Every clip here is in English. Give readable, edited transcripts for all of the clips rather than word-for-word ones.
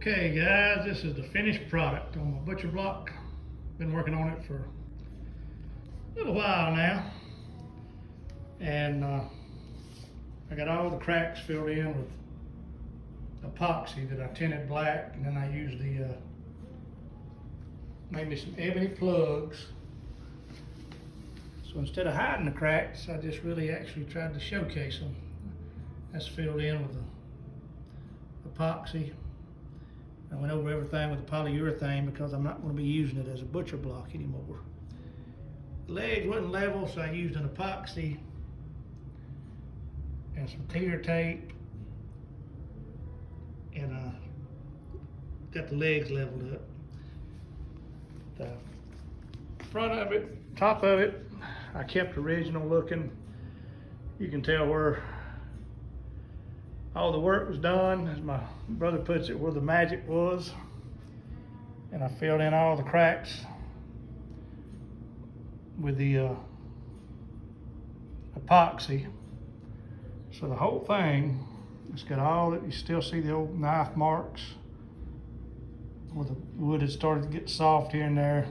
Okay guys, this is the finished product on my butcher block. Been working on it for a little while now. And I got all the cracks filled in with epoxy that I tinted black, and then I used the made me some ebony plugs. So instead of hiding the cracks, I just really actually tried to showcase them. That's filled in with the epoxy. I went over everything with the polyurethane because I'm not going to be using it as a butcher block anymore. The legs wasn't level, so I used an epoxy and some clear tape, and got the legs leveled up. The front of it, top of it, I kept original looking. You can tell where all the work was done, as my brother puts it, where the magic was. And I filled in all the cracks with the epoxy. So the whole thing, it's got all that. You still see the old knife marks where the wood had started to get soft here and there.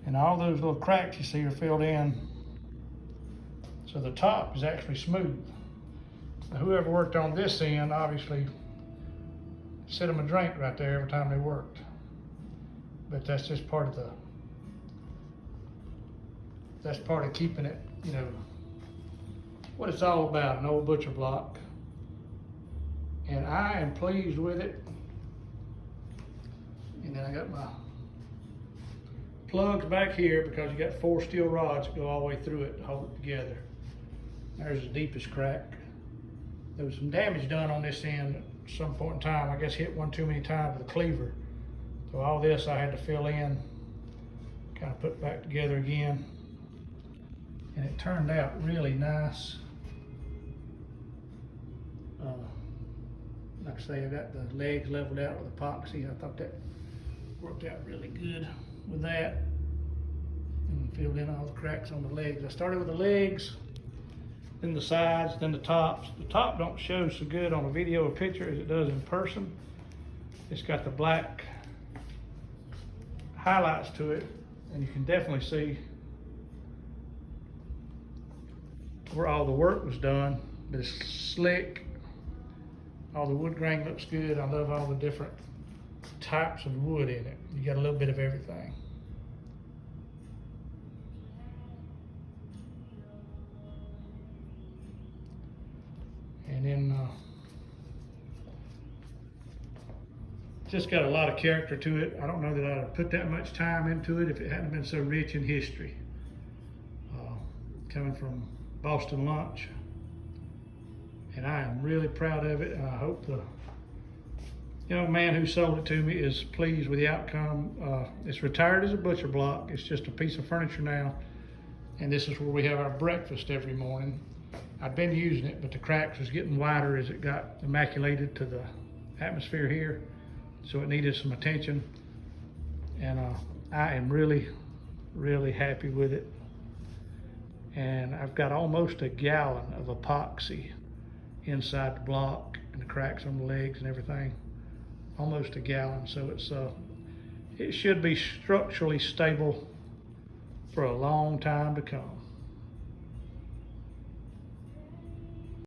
And all those little cracks you see are filled in. So the top is actually smooth. Now, whoever worked on this end obviously set them a drink right there every time they worked. But that's just part of keeping it, you know, what it's all about, an old butcher block. And I am pleased with it. And then I got my plugs back here because you got 4 steel rods that go all the way through it to hold it together. There's the deepest crack. There was some damage done on this end at some point in time. I guess hit one too many times with a cleaver. So all this I had to fill in, kind of put back together again. And it turned out really nice. Like I say, I got the legs leveled out with epoxy. I thought that worked out really good with that. And filled in all the cracks on the legs. I started with the legs, then the sides, then the tops. The top don't show so good on a video or picture as it does in person. It's got the black highlights to it, and you can definitely see where all the work was done. But it's slick. All the wood grain looks good. I love all the different types of wood in it. You got a little bit of everything. And then just got a lot of character to it. I don't know that I'd have put that much time into it if it hadn't been so rich in history. Coming from Boston Lunch. And I am really proud of it, and I hope the young man who sold it to me is pleased with the outcome. It's retired as a butcher block. It's just a piece of furniture now, and this is where we have our breakfast every morning. I'd been using it, but the cracks was getting wider as it got immaculated to the atmosphere here, so it needed some attention. And I am really, really happy with it. And I've got almost a gallon of epoxy inside the block and the cracks on the legs and everything. Almost a gallon, so it should be structurally stable for a long time to come.